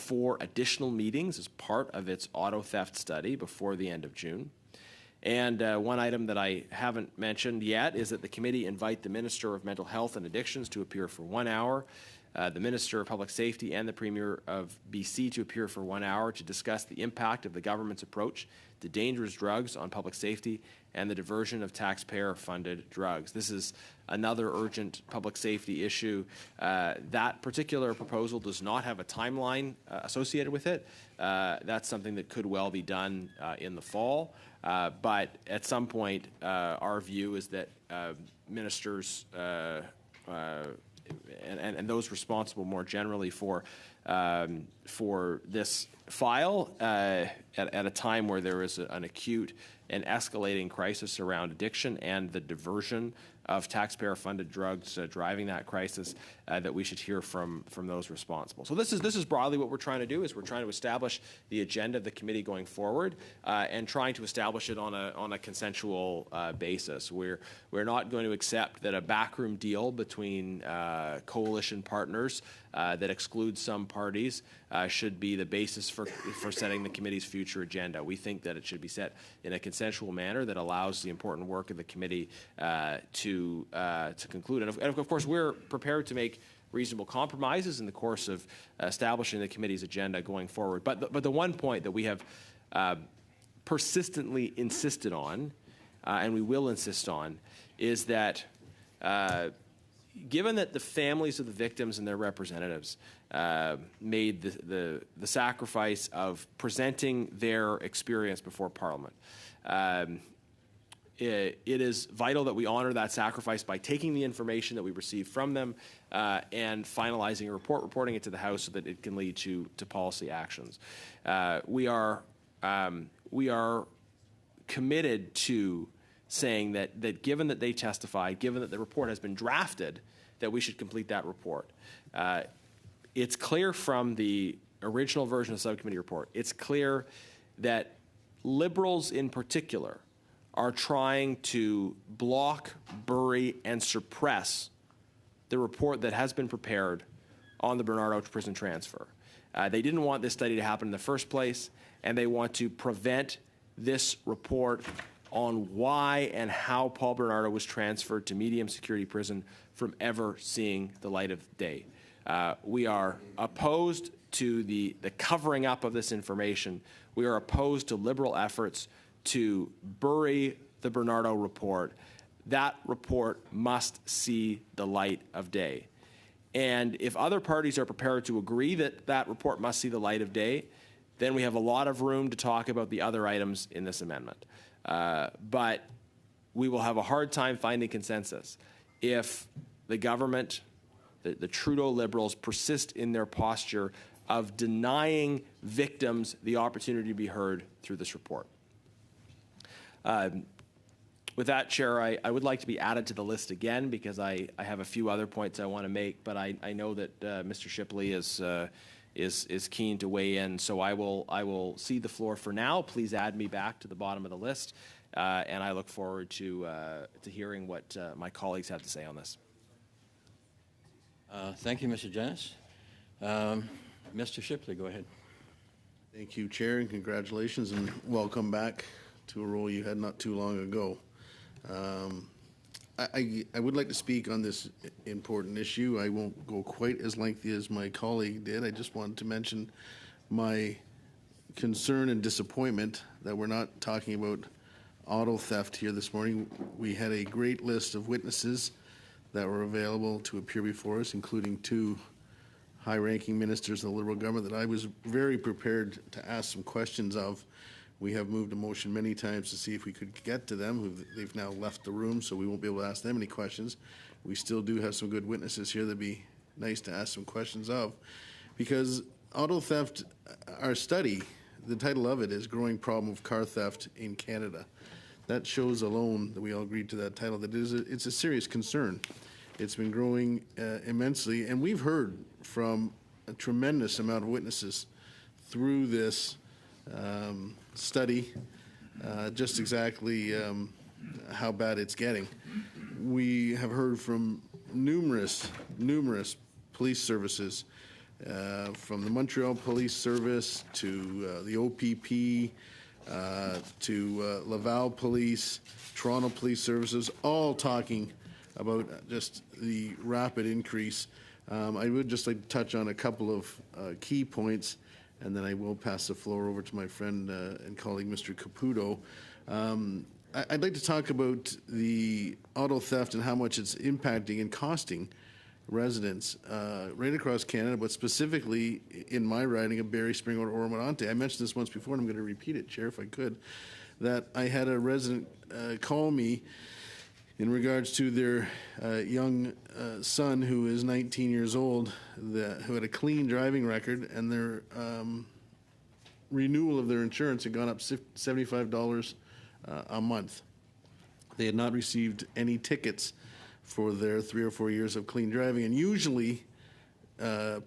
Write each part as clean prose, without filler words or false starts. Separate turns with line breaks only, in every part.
4 additional meetings as part of its auto theft study before the end of June. And one item that I haven't mentioned yet is that the committee invite the Minister of Mental Health and Addictions to appear for 1 hour, the Minister of Public Safety and the Premier of BC to appear for 1 hour to discuss the impact of the government's approach to dangerous drugs on public safety and the diversion of taxpayer-funded drugs. This is another urgent public safety issue. That particular proposal does not have a timeline associated with it. That's something that could well be done in the fall. But at some point, our view is that ministers and those responsible more generally for this file at a time where there is an acute and escalating crisis around addiction and the diversion of taxpayer-funded drugs driving that crisis, that we should hear from those responsible. So this is broadly what we're trying to do. Is we're trying to establish the agenda of the committee going forward, and trying to establish it on a consensual basis. We're not going to accept that a backroom deal between coalition partners that excludes some parties should be the basis for setting the committee's future agenda. We think that it should be set in a consensual manner that allows the important work of the committee to conclude. And of course, we're prepared to make reasonable compromises in the course of establishing the committee's agenda going forward. But the one point that we have persistently insisted on, and we will insist on, is that given that the families of the victims and their representatives made the sacrifice of presenting their experience before Parliament, it is vital that we honor that sacrifice by taking the information that we receive from them and finalizing a report, reporting it to the House so that it can lead to policy actions. We are committed to saying that given that they testified, given that the report has been drafted, that we should complete that report. It's clear from the original version of the subcommittee report, it's clear that Liberals in particular are trying to block, bury, and suppress the report that has been prepared on the Bernardo prison transfer. They didn't want this study to happen in the first place, and they want to prevent this report on why and how Paul Bernardo was transferred to medium security prison from ever seeing the light of day. We are opposed to the covering up of this information. We are opposed to Liberal efforts to bury the Bernardo report. That report must see the light of day. And if other parties are prepared to agree that that report must see the light of day, then we have a lot of room to talk about the other items in this amendment. But we will have a hard time finding consensus if the government, the Trudeau Liberals, persist in their posture of denying victims the opportunity to be heard through this report. With that, Chair, I would like to be added to the list again because I have a few other points I want to make, but I know that Mr. Shipley is keen to weigh in, so I will cede the floor for now. Please add me back to the bottom of the list, and I look forward to hearing what my colleagues have to say on this.
Thank you, Mr. Janis. Mr. Shipley, go ahead.
Thank you, Chair, and congratulations and welcome back to a role you had not too long ago. I would like to speak on this important issue. I won't go quite as lengthy as my colleague did. I just wanted to mention my concern and disappointment that we're not talking about auto theft here this morning. We had a great list of witnesses that were available to appear before us, including 2 high-ranking ministers of the Liberal government that I was very prepared to ask some questions of. We have moved a motion many times to see if we could get to them. They've now left the room, so we won't be able to ask them any questions. We still do have some good witnesses here that'd be nice to ask some questions of. Because auto theft, our study, the title of it is Growing Problem of Car Theft in Canada. That shows alone that we all agreed to that title, that it's a serious concern. It's been growing immensely, and we've heard from a tremendous amount of witnesses through this study just exactly how bad it's getting. We have heard from numerous police services from the Montreal Police Service to the OPP to Laval Police, Toronto Police Services, all talking about just the rapid increase. I would just like to touch on a couple of key points, and then I will pass the floor over to my friend and colleague, Mr. Caputo. I'd like to talk about the auto theft and how much it's impacting and costing residents right across Canada, but specifically in my riding of Barrie, Springwood, Oromonte. I mentioned this once before, and I'm going to repeat it, Chair, if I could, that I had a resident call me in regards to their young son, who is 19 years old, who had a clean driving record, and their renewal of their insurance had gone up $75 a month. They had not received any tickets for their 3 or 4 years of clean driving, and usually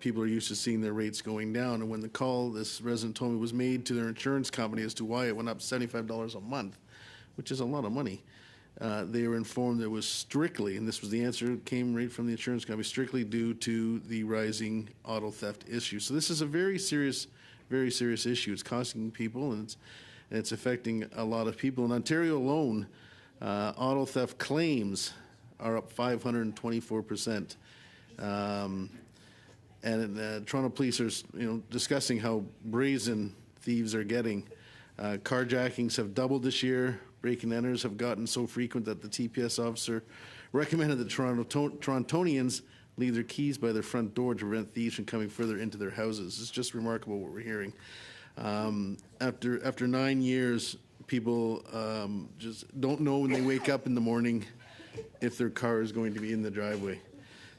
people are used to seeing their rates going down. And when the call, this resident told me, was made to their insurance company as to why it went up $75 a month, which is a lot of money, they were informed that it was strictly, and this was the answer, came right from the insurance company, strictly due to the rising auto theft issue. So this is a very serious issue. It's costing people, and it's affecting a lot of people. In Ontario alone, auto theft claims are up 524%. And Toronto police are, discussing how brazen thieves are getting. Carjackings have doubled this year. Break-and-enters have gotten so frequent that the TPS officer recommended that Torontonians leave their keys by their front door to prevent thieves from coming further into their houses. It's just remarkable what we're hearing. After 9 years, people just don't know when they wake up in the morning if their car is going to be in the driveway.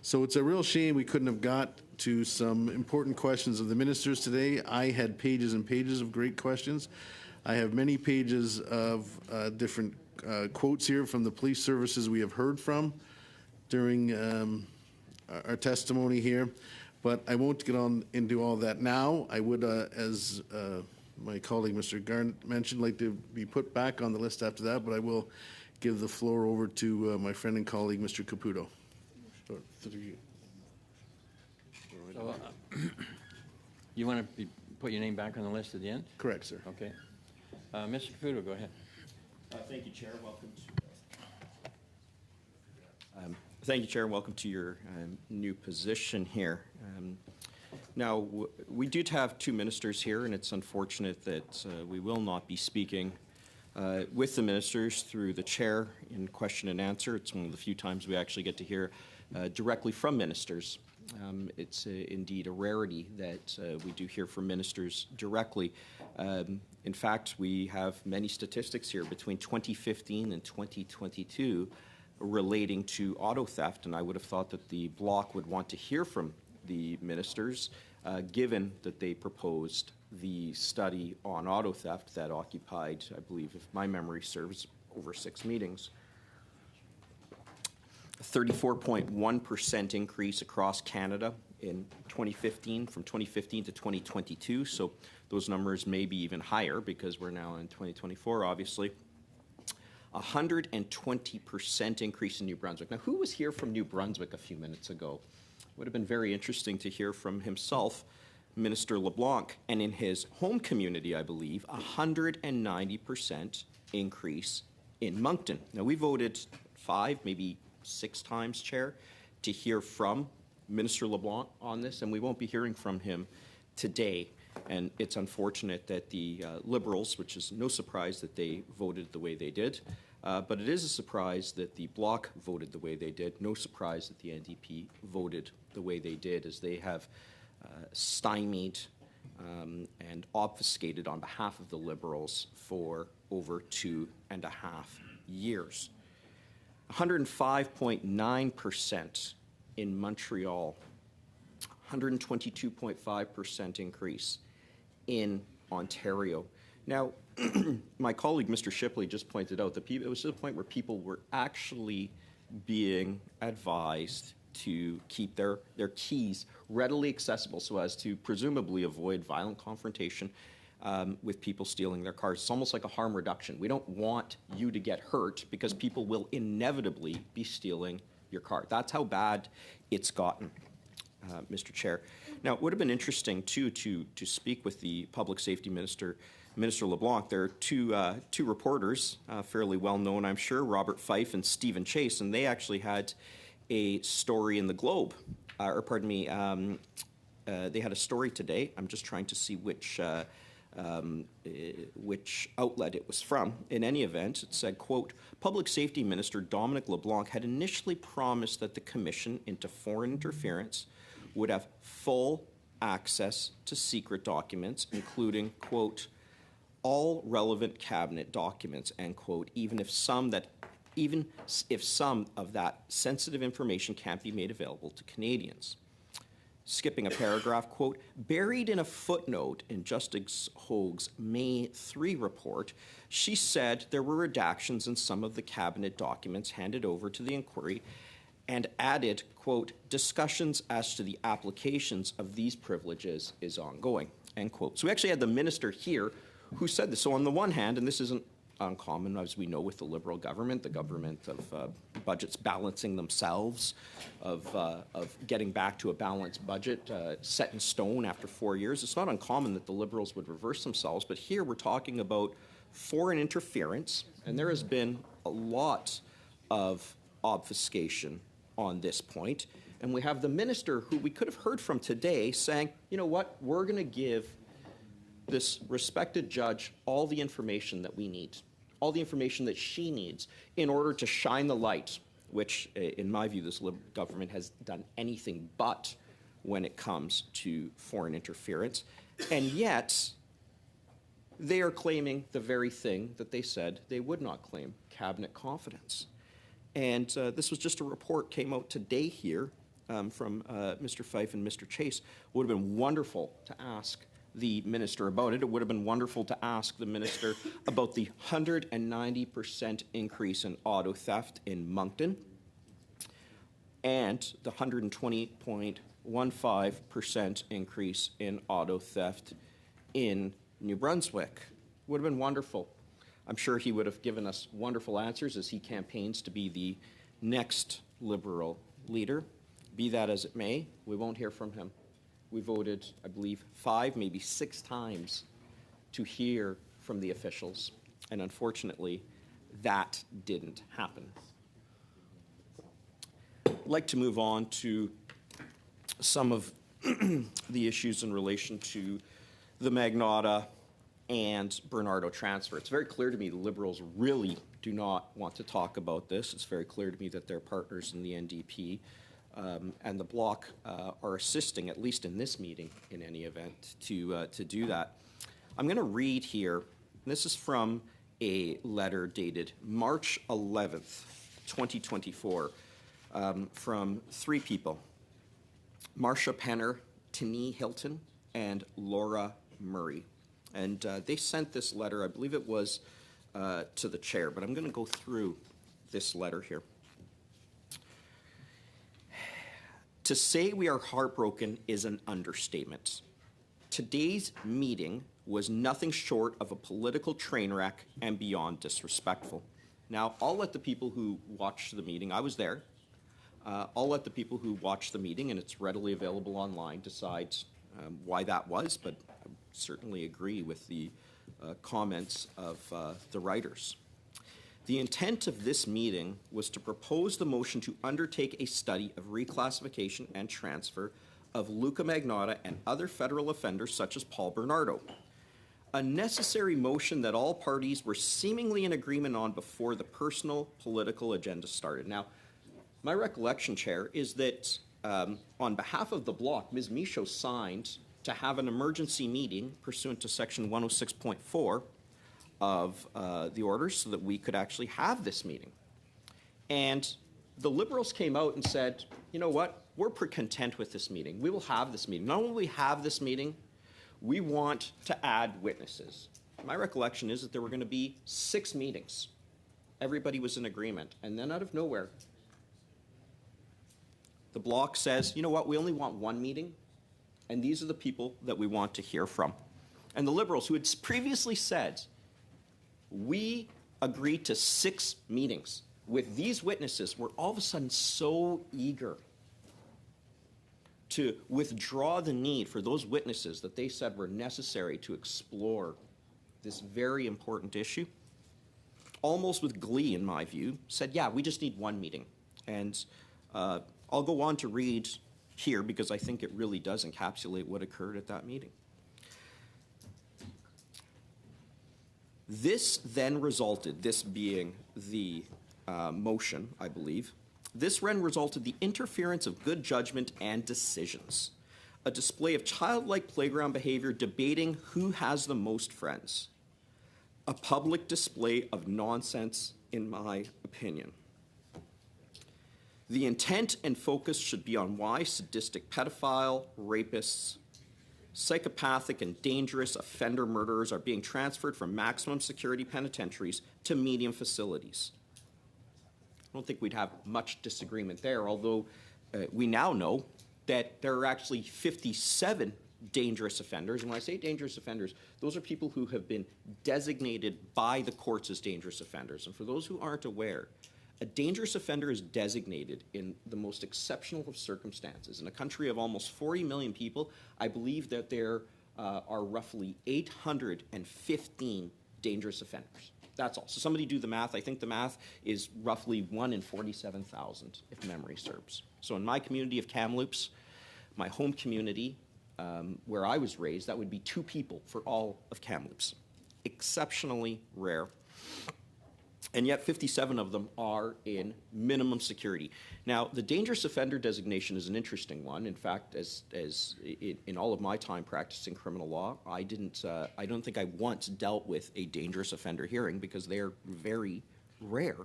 So it's a real shame we couldn't have got to some important questions of the ministers today. I had pages and pages of great questions. I have many pages of different quotes here from the police services we have heard from during our testimony here, but I won't get on into all that now. I would, as my colleague Mr. Garnett mentioned, like to be put back on the list after that, but I will give the floor over to my friend and colleague Mr. Caputo.
So, you want to put your name back on the list at the end?
Correct, sir.
Okay. Mr. Caputo, go ahead.
Thank you, Chair. Welcome to thank you, Chair. Welcome to your new position here. Now, we do have two ministers here, and it's unfortunate that we will not be speaking with the ministers through the chair in question and answer. It's one of the few times we actually get to hear directly from ministers. It's indeed a rarity that we do hear from ministers directly. In fact, we have many statistics here between 2015 and 2022 relating to auto theft, and I would have thought that the bloc would want to hear from the ministers, given that they proposed the study on auto theft that occupied, I believe, if my memory serves, over 6 meetings. 34.1% increase across Canada in 2015, from 2015 to 2022. So those numbers may be even higher because we're now in 2024, obviously. 120% increase in New Brunswick. Now, who was here from New Brunswick a few minutes ago? Would have been very interesting to hear from himself, Minister LeBlanc. And in his home community, I believe, 190% increase in Moncton. Now, we voted 5, maybe 6 times, Chair, to hear from Minister LeBlanc on this, and we won't be hearing from him today. And it's unfortunate that the Liberals, which is no surprise that they voted the way they did, but it is a surprise that the Bloc voted the way they did. No surprise that the NDP voted the way they did, as they have stymied and obfuscated on behalf of the Liberals for over 2.5 years. 105.9% in Montreal, 122.5% increase in Ontario. Now, my colleague, Mr. Shipley, just pointed out that it was to the point where people were actually being advised to keep their keys readily accessible so as to presumably avoid violent confrontation with people stealing their cars. It's almost like a harm reduction. We don't want you to get hurt because people will inevitably be stealing your car. That's how bad it's gotten. Mr. Chair. Now, it would have been interesting, too, to speak with the Public Safety Minister, Minister LeBlanc. There are two reporters, fairly well-known, I'm sure, Robert Fife and Stephen Chase, and they actually had a story in the Globe, they had a story today. I'm just trying to see which outlet it was from. In any event, it said, quote, Public Safety Minister Dominic LeBlanc had initially promised that the Commission into Foreign Interference would have full access to secret documents, including, quote, all relevant cabinet documents, end quote, even if some of that sensitive information can't be made available to Canadians. Skipping a paragraph, quote, buried in a footnote in Justice Hoag's May 3 report, she said there were redactions in some of the cabinet documents handed over to the inquiry and added, quote, discussions as to the applications of these privileges is ongoing, end quote. So we actually had the minister here who said this. So on the one hand, and this isn't uncommon, as we know, with the Liberal government, the government of budgets balancing themselves, of getting back to a balanced budget set in stone after 4 years. It's not uncommon that the Liberals would reverse themselves, but here we're talking about foreign interference, and there has been a lot of obfuscation on this point. And we have the minister who we could have heard from today saying, you know what, we're going to give this respected judge all the information that we need, all the information that she needs in order to shine the light, which, in my view, this Liberal government has done anything but when it comes to foreign interference. And yet, they are claiming the very thing that they said they would not claim, cabinet confidence. And this was just a report came out today here from Mr. Fife and Mr. Chase. Would have been wonderful to ask the minister about it. It would have been wonderful to ask the minister about the 190% increase in auto theft in Moncton and the 120.15% increase in auto theft in New Brunswick. Would have been wonderful. I'm sure he would have given us wonderful answers as he campaigns to be the next Liberal leader. Be that as it may, we won't hear from him. We voted, I believe, 5, maybe 6 times to hear from the officials, and unfortunately, that didn't happen. I'd like to move on to some of the issues in relation to the Magnotta and Bernardo transfer. It's very clear to me the Liberals really do not want to talk about this. It's very clear to me that they're partners in the NDP. And the Bloc are assisting, at least in this meeting, in any event, to do that. I'm going to read here, and this is from a letter dated March 11th, 2024, from 3 people, Marcia Penner, Tini Hilton, and Laura Murray. And they sent this letter, I believe it was to the chair, but I'm going to go through this letter here. To say we are heartbroken is an understatement. Today's meeting was nothing short of a political train wreck and beyond disrespectful. Now, I'll let the people who watched the meeting, I was there, I'll let the people who watched the meeting, and it's readily available online, decide why that was, but I certainly agree with the comments of the writers. The intent of this meeting was to propose the motion to undertake a study of reclassification and transfer of Luca Magnotta and other federal offenders such as Paul Bernardo. A necessary motion that all parties were seemingly in agreement on before the personal political agenda started. Now, my recollection, Chair, is that on behalf of the Bloc, Ms. Michaud signed to have an emergency meeting pursuant to Section 106.4 of the orders so that we could actually have this meeting. And the Liberals came out and said, you know what, we're pretty content with this meeting. We will have this meeting. Not only will we have this meeting, we want to add witnesses. My recollection is that there were going to be 6 meetings. Everybody was in agreement. And then out of nowhere, the Bloc says, you know what, we only want 1 meeting, and these are the people that we want to hear from. And the Liberals, who had previously said, we agreed to 6 meetings with these witnesses, were all of a sudden so eager to withdraw the need for those witnesses that they said were necessary to explore this very important issue, almost with glee, in my view, said, yeah, we just need one meeting. And I'll go on to read here because I think it really does encapsulate what occurred at that meeting. This then resulted, this being the motion, I believe, this then resulted the interference of good judgment and decisions, a display of childlike playground behavior debating who has the most friends, a public display of nonsense, in my opinion. The intent and focus should be on why sadistic pedophile, rapists, psychopathic and dangerous offender murderers are being transferred from maximum security penitentiaries to medium facilities. I don't think we'd have much disagreement there, although we now know that there are actually 57 dangerous offenders. And when I say dangerous offenders, those are people who have been designated by the courts as dangerous offenders. And for those who aren't aware, a dangerous offender is designated in the most exceptional of circumstances. In a country of almost 40 million people, I believe that there are roughly 815 dangerous offenders. That's all. So somebody do the math. I think the math is roughly 1 in 47,000, if memory serves. So in my community of Kamloops, my home community, where I was raised, that would be 2 people for all of Kamloops. Exceptionally rare. And yet 57 of them are in minimum security. Now, the dangerous offender designation is an interesting one. In fact, as in all of my time practicing criminal law, I don't think I once dealt with a dangerous offender hearing because they are very rare.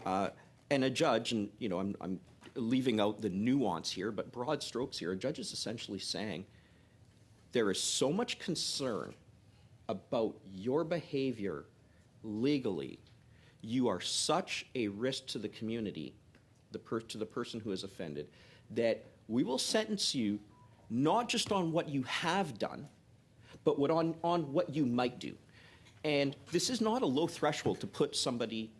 And a judge, and you know, I'm leaving out the nuance here, but broad strokes here, a judge is essentially saying there is so much concern about your behavior legally. You are such a risk to the community, to the person who is offended, that we will sentence you not just on what you have done, but on what you might do. And this is not a low threshold to put somebody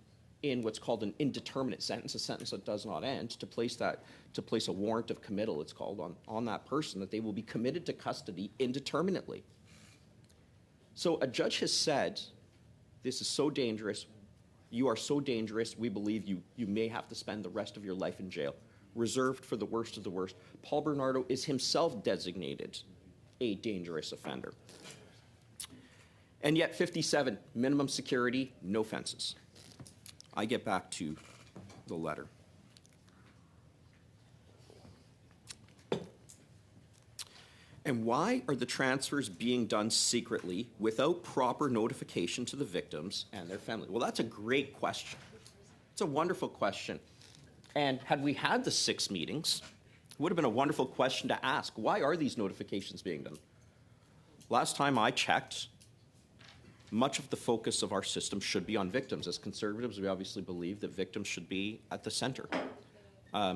in what's called an indeterminate sentence, a sentence that does not end, to place a warrant of committal, it's called, on that person, that they will be committed to custody indeterminately. So a judge has said, this is so dangerous, you are so dangerous, we believe you may have to spend the rest of your life in jail, reserved for the worst of the worst. Paul Bernardo is himself designated a dangerous offender. And yet 57, minimum security, no fences. I get back to the letter. And why are the transfers being done secretly without proper notification to the victims and their family? Well, that's a great question. It's a wonderful question. And had we had the 6 meetings, it would have been a wonderful question to ask. Why are these notifications being done? Last time I checked, much of the focus of our system should be on victims. As conservatives, we obviously believe that victims should be at the center. I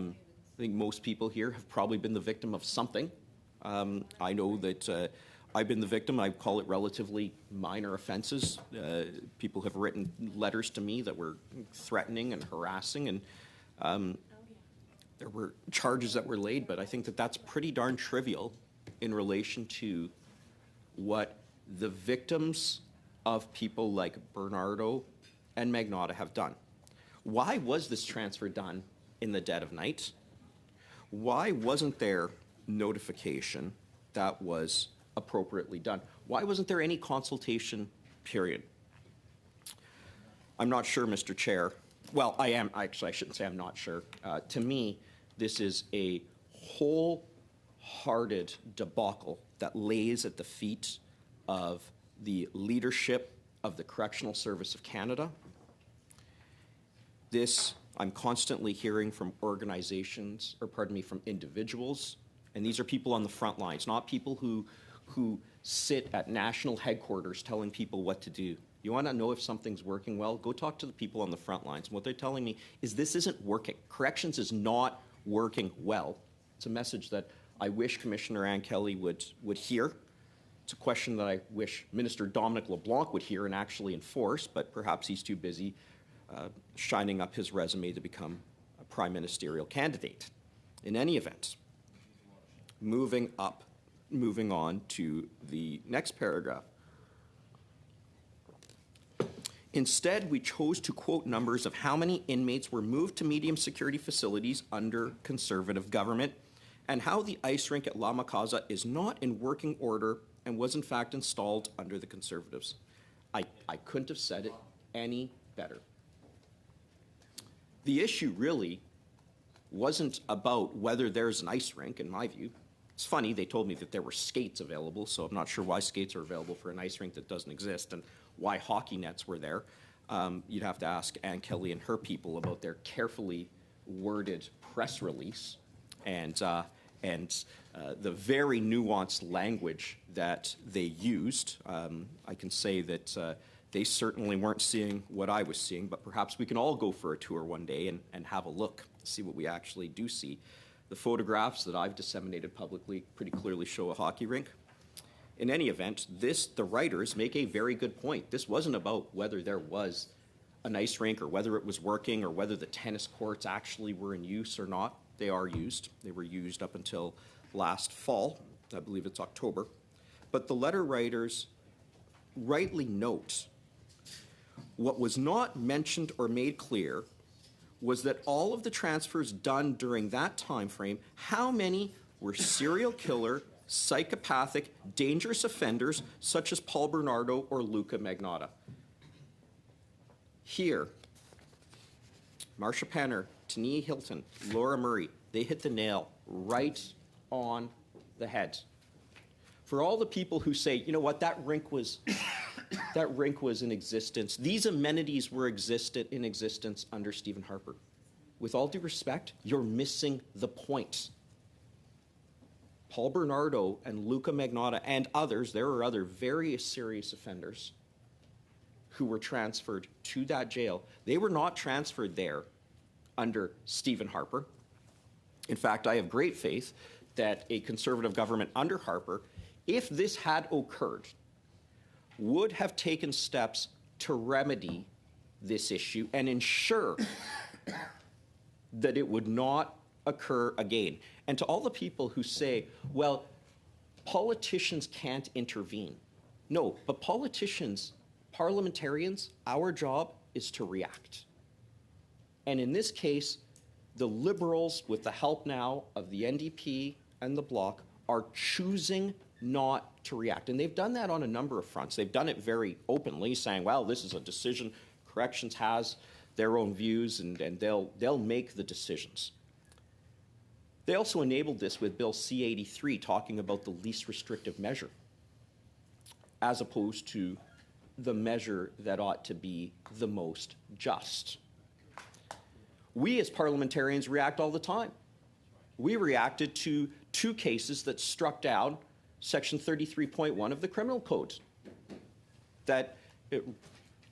think most people here have probably been the victim of something. I know that I've been the victim. I call it relatively minor offenses. People have written letters to me that were threatening and harassing, and there were charges that were laid, but I think that that's pretty darn trivial in relation to what the victims of people like Bernardo and Magnotta have done. Why was this transfer done in the dead of night? Why wasn't there notification that was appropriately done? Why wasn't there any consultation period? I'm not sure, Mr. Chair. Well, I am. Actually, I shouldn't say I'm not sure. To me, this is a wholehearted debacle that lays at the feet of the leadership of the Correctional Service of Canada. This, I'm constantly hearing from organizations, or pardon me, from individuals, and these are people on the front lines, not people who sit at national headquarters telling people what to do. You want to know if something's working well? Go talk to the people on the front lines. And what they're telling me is this isn't working. Corrections is not working well. It's a message that I wish Commissioner Ann Kelly would hear. It's a question that I wish Minister Dominic LeBlanc would hear and actually enforce, but perhaps he's too busy shining up his resume to become a prime ministerial candidate. In any event, moving on to the next paragraph. Instead, we chose to quote numbers of how many inmates were moved to medium security facilities under Conservative government and how the ice rink at La Macaza is not in working order and was in fact installed under the Conservatives. I couldn't have said it any better. The issue really wasn't about whether there's an ice rink, in my view. It's funny, they told me that there were skates available, so I'm not sure why skates are available for an ice rink that doesn't exist and why hockey nets were there. You'd have to ask Ann Kelly and her people about their carefully worded press release and the very nuanced language that they used. I can say that they certainly weren't seeing what I was seeing, but perhaps we can all go for a tour one day and have a look, see what we actually do see. The photographs that I've disseminated publicly pretty clearly show a hockey rink. In any event, the writers make a very good point. This wasn't about whether there was an ice rink or whether it was working or whether the tennis courts actually were in use or not. They are used. They were used up until last fall. I believe it's October. But the letter writers rightly note what was not mentioned or made clear was that all of the transfers done during that time frame, how many were serial killer, psychopathic, dangerous offenders such as Paul Bernardo or Luca Magnotta. Here, Marsha Penner, Tania Hilton, Laura Murray, they hit the nail right on the head. For all the people who say, you know what, that rink was in existence, these amenities were in existence under Stephen Harper. With all due respect, you're missing the point. Paul Bernardo and Luca Magnotta and others, there are other very serious offenders who were transferred to that jail. They were not transferred there under Stephen Harper. In fact, I have great faith that a Conservative government under Harper, if this had occurred, would have taken steps to remedy this issue and ensure that it would not occur again. And to all the people who say, well, politicians can't intervene. No, but politicians, parliamentarians, our job is to react. And in this case, the Liberals, with the help now of the NDP and the Bloc, are choosing not to react. And they've done that on a number of fronts. They've done it very openly, saying, well, this is a decision. Corrections has their own views, and they'll make the decisions. They also enabled this with Bill C-83, talking about the least restrictive measure, as opposed to the measure that ought to be the most just. We as parliamentarians react all the time. We reacted to two cases that struck down Section 33.1 of the Criminal Code that it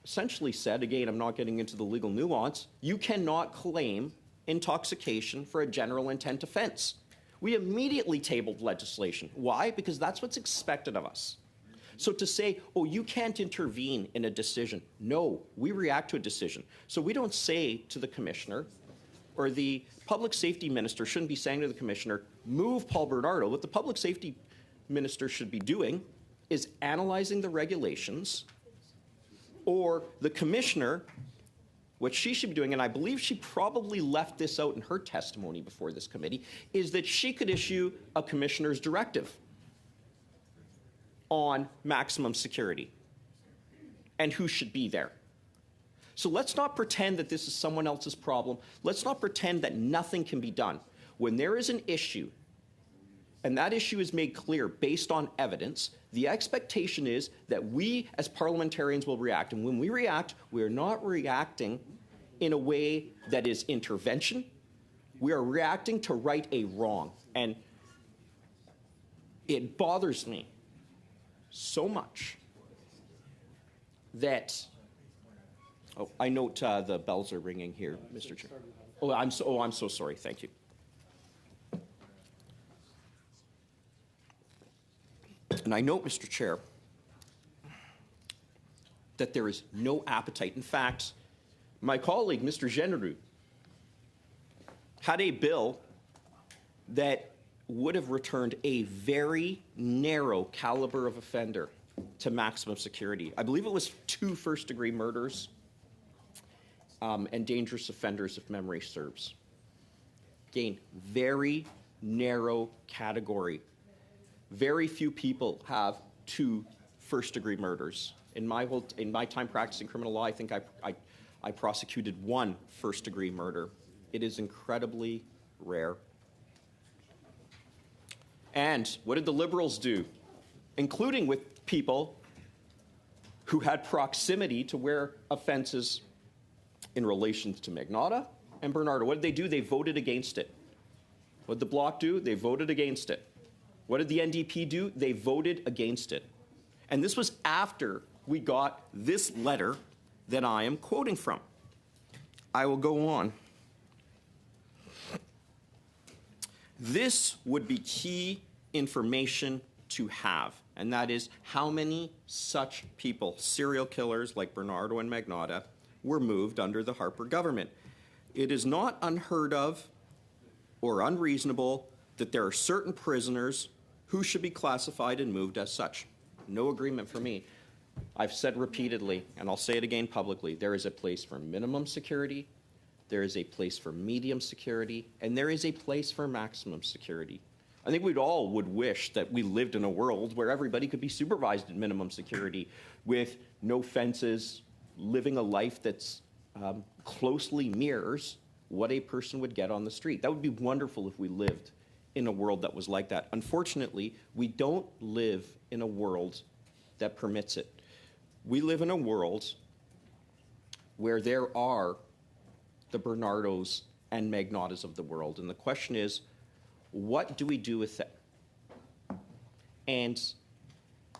essentially said, again, I'm not getting into the legal nuance, you cannot claim intoxication for a general intent offense. We immediately tabled legislation. Why? Because that's what's expected of us. So to say, oh, you can't intervene in a decision. No, we react to a decision. So we don't say to the commissioner, or the public safety minister shouldn't be saying to the commissioner, move Paul Bernardo. What the public safety minister should be doing is analyzing the regulations, or the commissioner, what she should be doing, and I believe she probably left this out in her testimony before this committee, is that she could issue a commissioner's directive on maximum security and who should be there. So let's not pretend that this is someone else's problem. Let's not pretend that nothing can be done. When there is an issue, and that issue is made clear based on evidence, the expectation is that we as parliamentarians will react. And when we react, we are not reacting in a way that is intervention. We are reacting to right a wrong. And it bothers me so much that, I note the bells are ringing here, Mr. Chair. I'm so sorry. Thank you. And I note, Mr. Chair, that there is no appetite. In fact, my colleague, Mr. Genereux, had a bill that would have returned a very narrow caliber of offender to maximum security. I believe it was 2 first-degree murders and dangerous offenders, if memory serves. Again, very narrow category. Very few people have 2 first-degree murders. In my time practicing criminal law, I think I prosecuted 1 first-degree murder. It is incredibly rare. And what did the Liberals do? Including with people who had proximity to where offenses in relation to Magnotta and Bernardo. What did they do? They voted against it. What did the Bloc do? They voted against it. What did the NDP do? They voted against it. And this was after we got this letter that I am quoting from. I will go on. This would be key information to have, and that is how many such people, serial killers like Bernardo and Magnotta, were moved under the Harper government. It is not unheard of or unreasonable that there are certain prisoners who should be classified and moved as such. No agreement for me. I've said repeatedly, and I'll say it again publicly, there is a place for minimum security, there is a place for medium security, and there is a place for maximum security. I think we'd all would wish that we lived in a world where everybody could be supervised at minimum security with no fences, living a life that's closely mirrors what a person would get on the street. That would be wonderful if we lived in a world that was like that. Unfortunately, we don't live in a world that permits it. We live in a world where there are the Bernardos and Magnottas of the world. And the question is, what do we do with it? And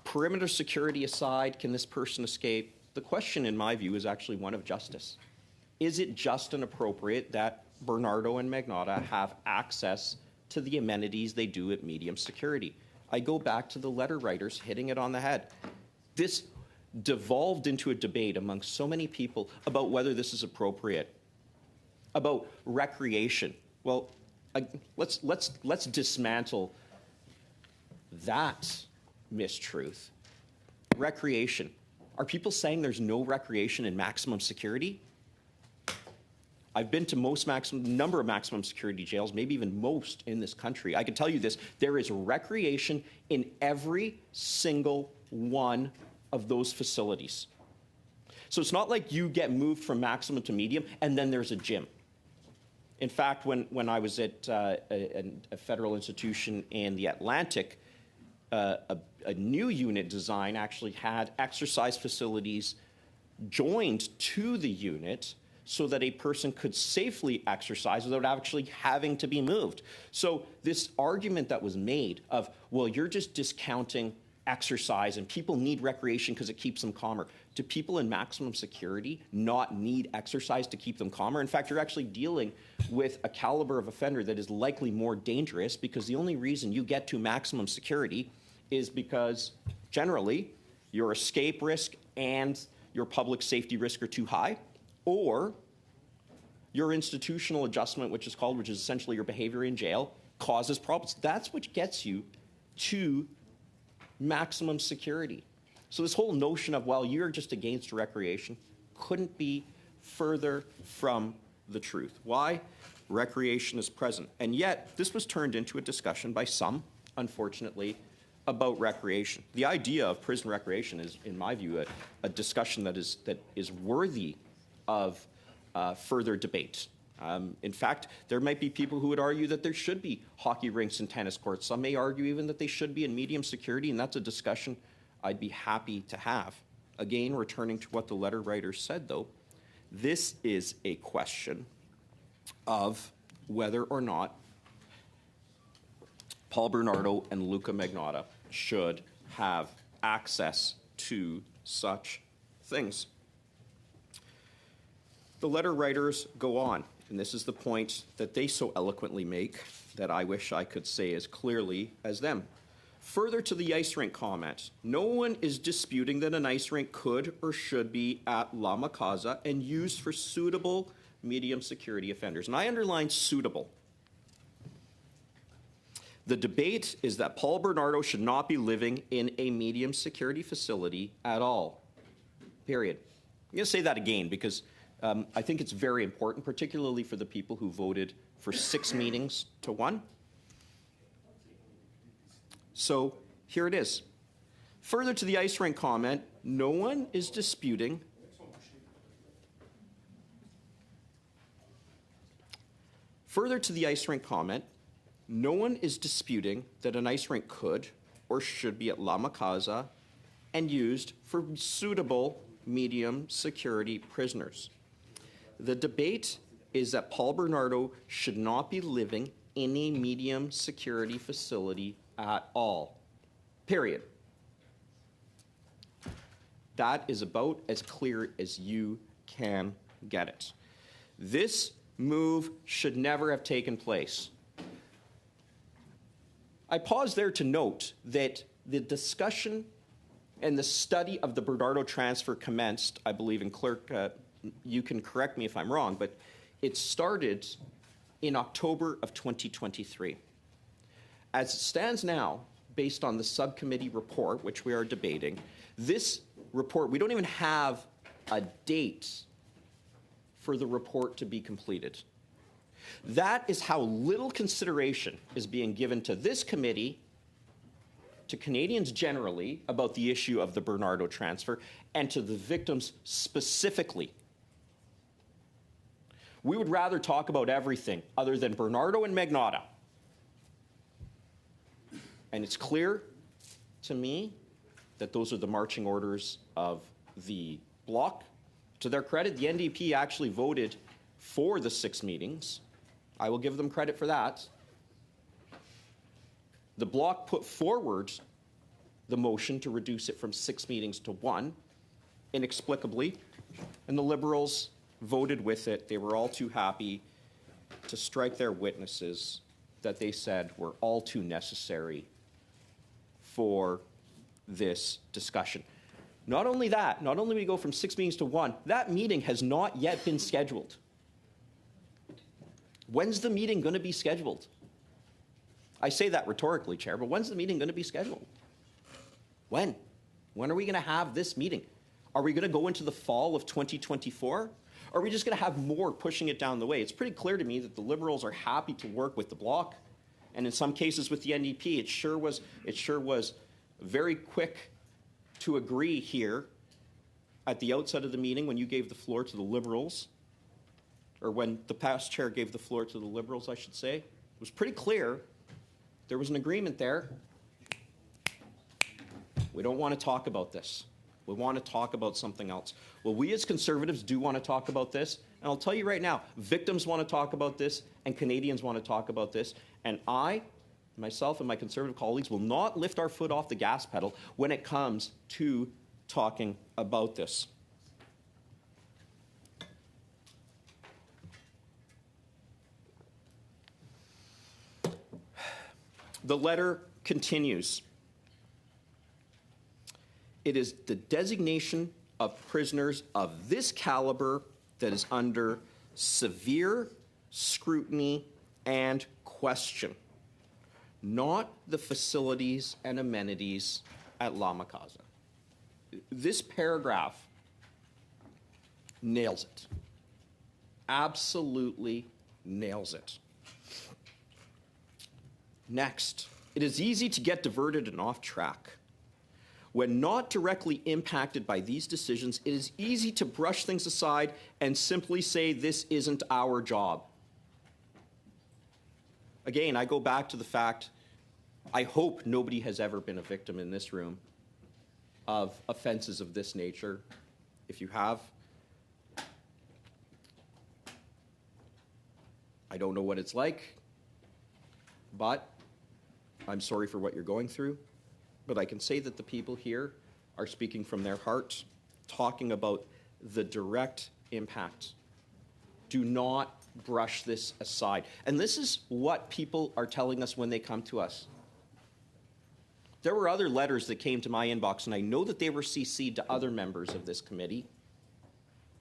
perimeter security aside, can this person escape? The question, in my view, is actually one of justice. Is it just and appropriate that Bernardo and Magnotta have access to the amenities they do at medium security? I go back to the letter writers hitting it on the head. This devolved into a debate among so many people about whether this is appropriate, about recreation. Well, let's dismantle that mistruth. Recreation. Are people saying there's no recreation in maximum security? I've been to number of maximum security jails, maybe even most in this country. I can tell you this, there is recreation in every single one of those facilities. So it's not like you get moved from maximum to medium and then there's a gym. In fact, when I was at a federal institution in the Atlantic, a new unit design actually had exercise facilities joined to the unit so that a person could safely exercise without actually having to be moved. So this argument that was made of, well, you're just discounting exercise and people need recreation because it keeps them calmer. Do people in maximum security not need exercise to keep them calmer? In fact, you're actually dealing with a caliber of offender that is likely more dangerous because the only reason you get to maximum security is because generally your escape risk and your public safety risk are too high, or your institutional adjustment, which is essentially your behavior in jail, causes problems. That's what gets you to maximum security. So this whole notion of, well, you're just against recreation couldn't be further from the truth. Why? Recreation is present. And yet, this was turned into a discussion by some, unfortunately, about recreation. The idea of prison recreation is, in my view, a discussion that is worthy of further debate. In fact, there might be people who would argue that there should be hockey rinks and tennis courts. Some may argue even that they should be in medium security, and that's a discussion I'd be happy to have. Again, returning to what the letter writer said, though, this is a question of whether or not Paul Bernardo and Luca Magnotta should have access to such things. The letter writers go on, and this is the point that they so eloquently make that I wish I could say as clearly as them. Further to the ice rink comment, no one is disputing that an ice rink could or should be at La Macasa and used for suitable medium security offenders. And I underline suitable. The debate is that Paul Bernardo should not be living in a medium security facility at all. Period. I'm going to say that again because I think it's very important, particularly for the people who voted for 6 meetings to 1. So here it is. Further to the ice rink comment, no one is disputing that an ice rink could or should be at La Casa and used for suitable medium security prisoners. The debate is that Paul Bernardo should not be living in a medium security facility at all. Period. That is about as clear as you can get it. This move should never have taken place. I pause there to note that the discussion and the study of the Bernardo transfer commenced, I believe, and clerk, you can correct me if I'm wrong, but it started in October of 2023. As it stands now, based on the subcommittee report, which we are debating, this report, we don't even have a date for the report to be completed. That is how little consideration is being given to this committee, to Canadians generally, about the issue of the Bernardo transfer, and to the victims specifically. We would rather talk about everything other than Bernardo and Magnotta. And it's clear to me that those are the marching orders of the Bloc. To their credit, the NDP actually voted for the 6 meetings. I will give them credit for that. The Bloc put forward the motion to reduce it from 6 meetings to 1, inexplicably, and the Liberals voted with it. They were all too happy to strike their witnesses that they said were all too necessary for this discussion. Not only that, not only we go from 6 meetings to 1, that meeting has not yet been scheduled. When's the meeting going to be scheduled? I say that rhetorically, Chair, but when's the meeting going to be scheduled? When? When are we going to have this meeting? Are we going to go into the fall of 2024? Or are we just going to have more pushing it down the way? It's pretty clear to me that the Liberals are happy to work with the Bloc, and in some cases with the NDP. It sure was very quick to agree here at the outset of the meeting when you gave the floor to the Liberals, or when the past chair gave the floor to the Liberals, I should say. It was pretty clear there was an agreement there. We don't want to talk about this. We want to talk about something else. Well, we as Conservatives do want to talk about this, and I'll tell you right now, victims want to talk about this, and Canadians want to talk about this, and I, myself and my Conservative colleagues, will not lift our foot off the gas pedal when it comes to talking about this. The letter continues. It is the designation of prisoners of this caliber that is under severe scrutiny and question, not the facilities and amenities at La Casa. This paragraph nails it. Absolutely nails it. Next, it is easy to get diverted and off track. When not directly impacted by these decisions, it is easy to brush things aside and simply say, this isn't our job. Again, I go back to the fact, I hope nobody has ever been a victim in this room of offenses of this nature. If you have, I don't know what it's like, but I'm sorry for what you're going through. But I can say that the people here are speaking from their hearts, talking about the direct impact. Do not brush this aside. And this is what people are telling us when they come to us. There were other letters that came to my inbox, and I know that they were CC'd to other members of this committee.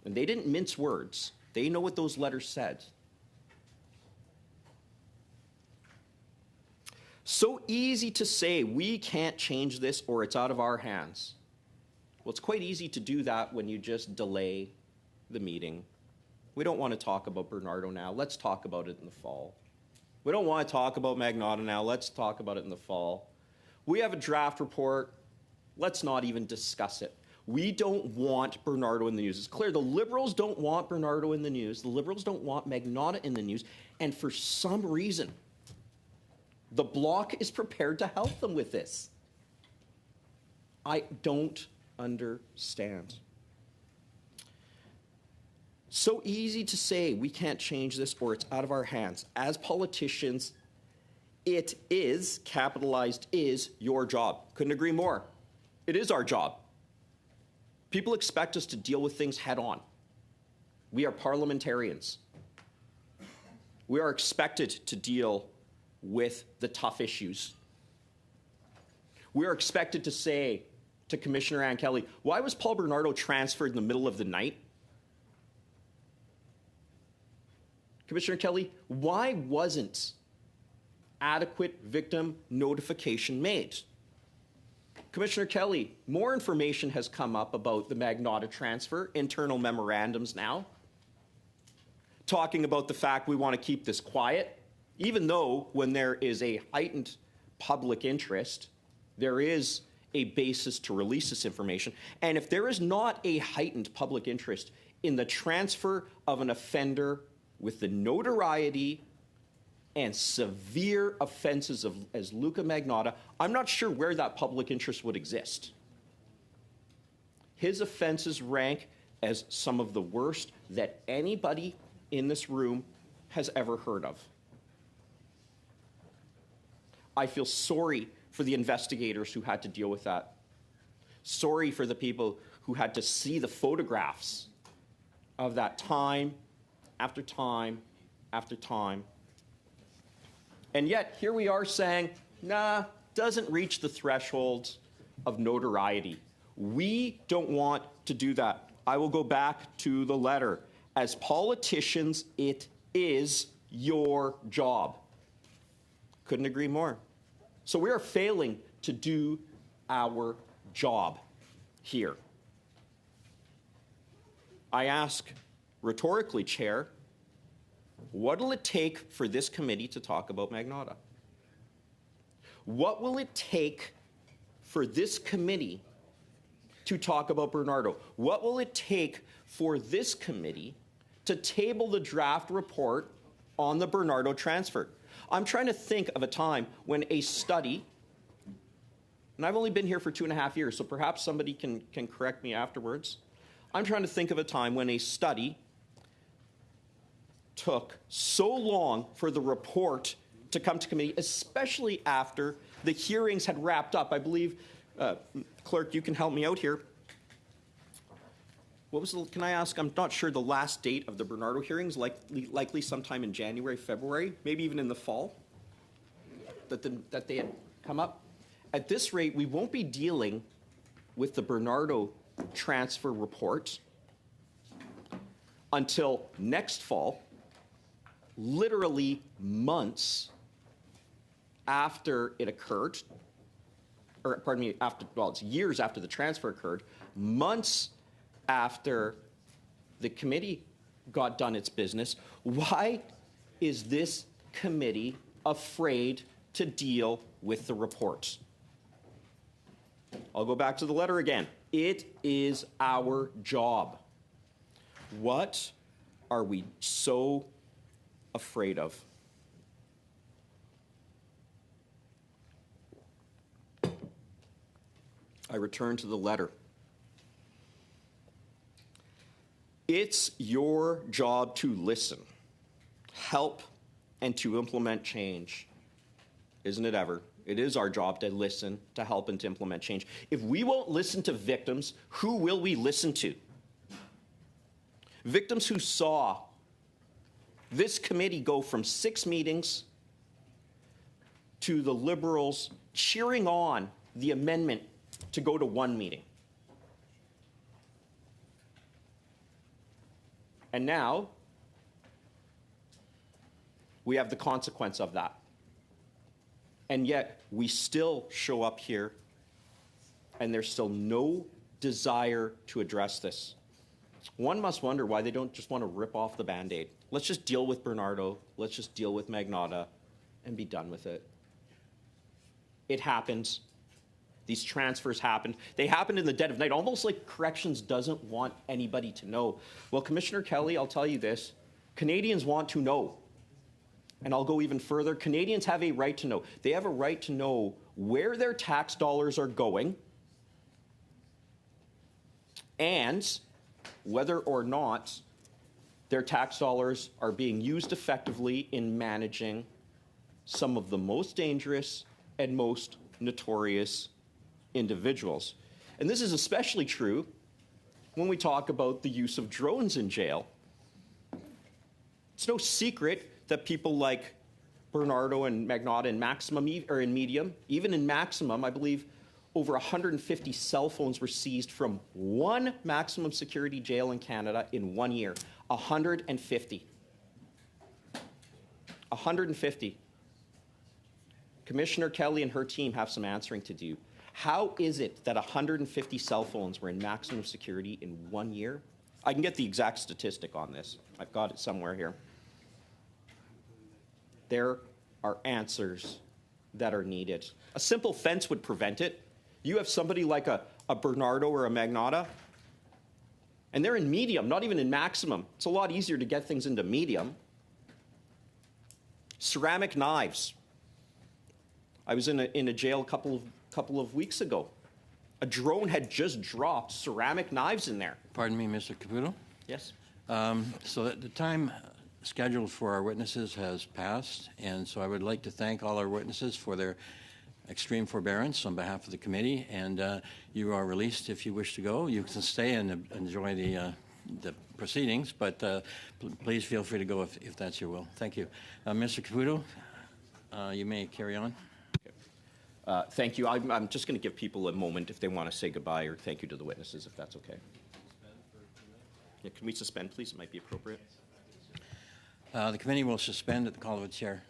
And they didn't mince words. They know what those letters said. So easy to say, we can't change this or it's out of our hands. Well, it's quite easy to do that when you just delay the meeting. We don't want to talk about Bernardo now. Let's talk about it in the fall. We don't want to talk about Magnotta now. Let's talk about it in the fall. We have a draft report. Let's not even discuss it. We don't want Bernardo in the news. It's clear the Liberals don't want Bernardo in the news. The Liberals don't want Magnotta in the news. And for some reason, the Bloc is prepared to help them with this. I don't understand. So easy to say we can't change this or it's out of our hands. As politicians, it is, capitalized is, your job. Couldn't agree more. It is our job. People expect us to deal with things head on. We are parliamentarians. We are expected to deal with the tough issues. We are expected to say to Commissioner Ann Kelly, why was Paul Bernardo transferred in the middle of the night? Commissioner Kelly, why wasn't adequate victim notification made? Commissioner Kelly, more information has come up about the Magnotta transfer, internal memorandums now, talking about the fact we want to keep this quiet, even though when there is a heightened public interest, there is a basis to release this information. And if there is not a heightened public interest in the transfer of an offender with the notoriety and severe offenses as Luca Magnotta, I'm not sure where that public interest would exist. His offenses rank as some of the worst that anybody in this room has ever heard of. I feel sorry for the investigators who had to deal with that. Sorry for the people who had to see the photographs of that time after time after time. And yet, here we are saying, nah, doesn't reach the threshold of notoriety. We don't want to do that. I will go back to the letter. As politicians, it is your job. Couldn't agree more. So we are failing to do our job here. I ask rhetorically, Chair, what will it take for this committee to talk about Magnotta? What will it take for this committee to talk about Bernardo? What will it take for this committee to table the draft report on the Bernardo transfer? I'm trying to think of a time when a study, and I've only been here for 2.5 years, so perhaps somebody can correct me afterwards. I'm trying to think of a time when a study took so long for the report to come to committee, especially after the hearings had wrapped up. I believe, Clerk, you can help me out here. What was can I ask, I'm not sure the last date of the Bernardo hearings, likely sometime in January, February, maybe even in the fall, that they had come up. At this rate, we won't be dealing with the Bernardo transfer report until next fall, literally months after it occurred, or pardon me, it's years after the transfer occurred, months after the committee got done its business. Why is this committee afraid to deal with the reports? I'll go back to the letter again. It is our job. What are we so afraid of? I return to the letter. It's your job to listen, help, and to implement change. Isn't it ever? It is our job to listen, to help, and to implement change. If we won't listen to victims, who will we listen to? Victims who saw this committee go from 6 meetings to the Liberals cheering on the amendment to go to 1 meeting. And now we have the consequence of that. And yet, we still show up here, and there's still no desire to address this. One must wonder why they don't just want to rip off the Band-Aid. Let's just deal with Bernardo. Let's just deal with Magnotta and be done with it. It happens. These transfers happened. They happened in the dead of night, almost like corrections doesn't want anybody to know. Well, Commissioner Kelly, I'll tell you this. Canadians want to know. And I'll go even further. Canadians have a right to know. They have a right to know where their tax dollars are going and whether or not their tax dollars are being used effectively in managing some of the most dangerous and most notorious individuals. And this is especially true when we talk about the use of drones in jail. It's no secret that people like Bernardo and Magnotta in Maximum, or in Medium, even in Maximum, I believe over 150 cell phones were seized from one maximum security jail in Canada in 1 year. 150. 150. Commissioner Kelly and her team have some answering to do. How is it that 150 cell phones were in maximum security in 1 year? I can get the exact statistic on this. I've got it somewhere here. There are answers that are needed. A simple fence would prevent it. You have somebody like a Bernardo or a Magnotta, and they're in Medium, not even in Maximum. It's a lot easier to get things into Medium. Ceramic knives. I was in a jail a couple of weeks ago. A drone had just dropped ceramic knives in there.
Pardon me, Mr. Caputo?
Yes.
So the time scheduled for our witnesses has passed, and so I would like to thank all our witnesses for their extreme forbearance on behalf of the committee, and you are released if you wish to go. You can stay and enjoy the proceedings, but please feel free to go if that's your will. Thank you. Mr. Caputo, you may carry on.
Thank you. I'm just going to give people a moment if they want to say goodbye or thank you to the witnesses, if that's okay. Yeah, can we suspend, please? It might be appropriate.
The committee will suspend at the call of its chair.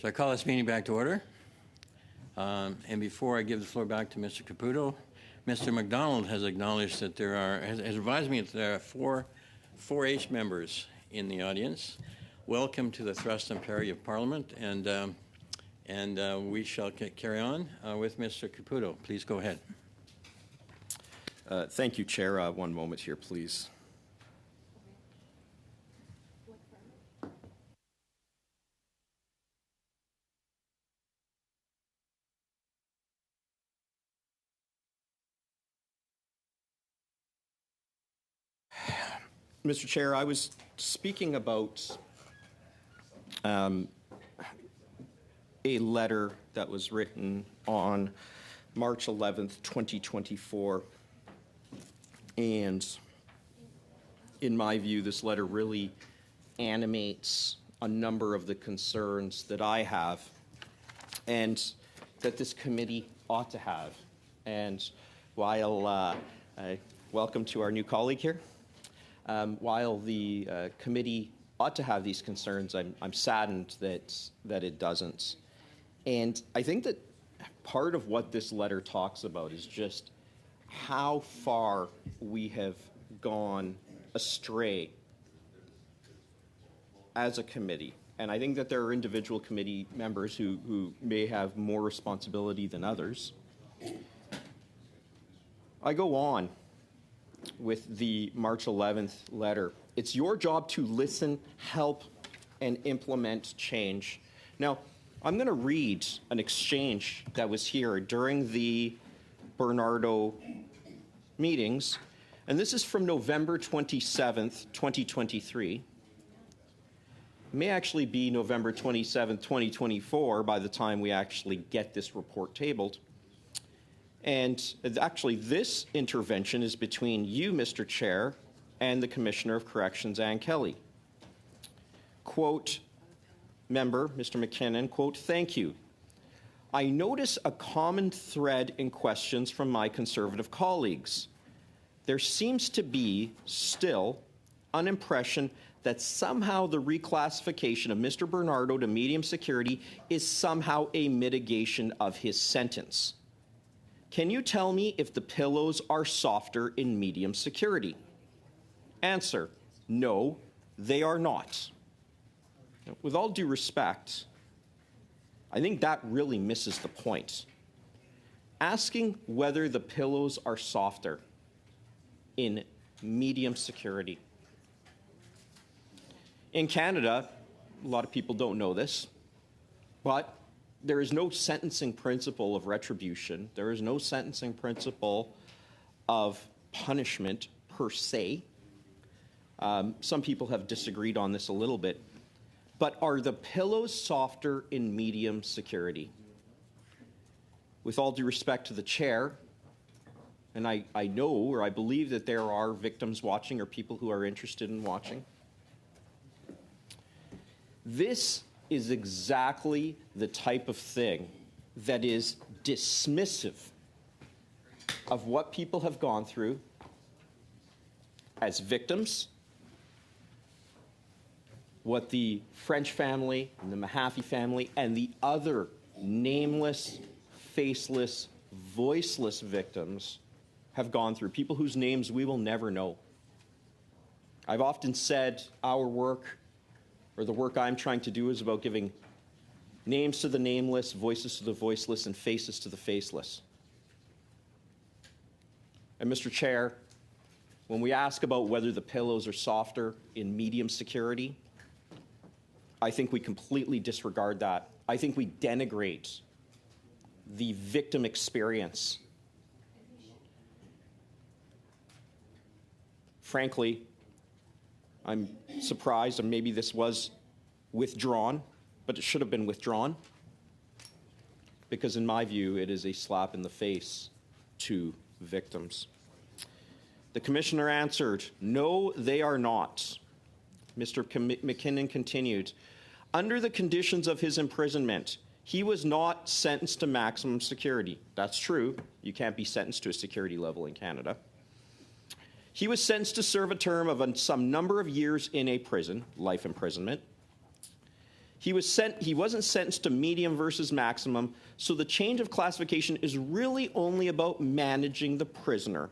So I call this meeting back to order. And before I give the floor back to Mr. Caputo, Mr. McDonald has acknowledged that has advised me that there are 4H members in the audience. Welcome to the thrust and parry of Parliament, and we shall carry on with Mr. Caputo. Please go ahead.
Thank you, Chair. One moment here, please. Mr. Chair, I was speaking about a letter that was written on March 11th, 2024. And in my view, this letter really animates a number of the concerns that I have and that this committee ought to have. And while welcome to our new colleague here. While the committee ought to have these concerns, I'm saddened that it doesn't. And I think that part of what this letter talks about is just how far we have gone astray as a committee. And I think that there are individual committee members who may have more responsibility than others. I go on with the March 11th letter. It's your job to listen, help, and implement change. Now, I'm going to read an exchange that was here during the Bernardo meetings, and this is from November 27th, 2023. It may actually be November 27th, 2024 by the time we actually get this report tabled. And actually, this intervention is between you, Mr. Chair, and the Commissioner of Corrections, Ann Kelly. Quote, member, Mr. McKinnon, quote, thank you. I notice a common thread in questions from my Conservative colleagues. There seems to be still an impression that somehow the reclassification of Mr. Bernardo to medium security is somehow a mitigation of his sentence. Can you tell me if the pillows are softer in medium security? Answer, no, they are not. With all due respect, I think that really misses the point. Asking whether the pillows are softer in medium security. In Canada, a lot of people don't know this, but there is no sentencing principle of retribution. There is no sentencing principle of punishment per se. Some people have disagreed on this a little bit. But are the pillows softer in medium security? With all due respect to the chair, and I know or I believe that there are victims watching or people who are interested in watching, this is exactly the type of thing that is dismissive of what people have gone through as victims, what the French family and the Mahaffey family and the other nameless, faceless, voiceless victims have gone through, people whose names we will never know. I've often said our work, or the work I'm trying to do, is about giving names to the nameless, voices to the voiceless, and faces to the faceless. And Mr. Chair, when we ask about whether the pillows are softer in medium security, I think we completely disregard that. I think we denigrate the victim experience. Frankly, I'm surprised, and maybe this was withdrawn, but it should have been withdrawn, because in my view, it is a slap in the face to victims. The Commissioner answered, no, they are not. Mr. McKinnon continued, under the conditions of his imprisonment, he was not sentenced to maximum security. That's true. You can't be sentenced to a security level in Canada. He was sentenced to serve a term of some number of years in a prison, life imprisonment. He wasn't sentenced to medium versus maximum, so the change of classification is really only about managing the prisoner,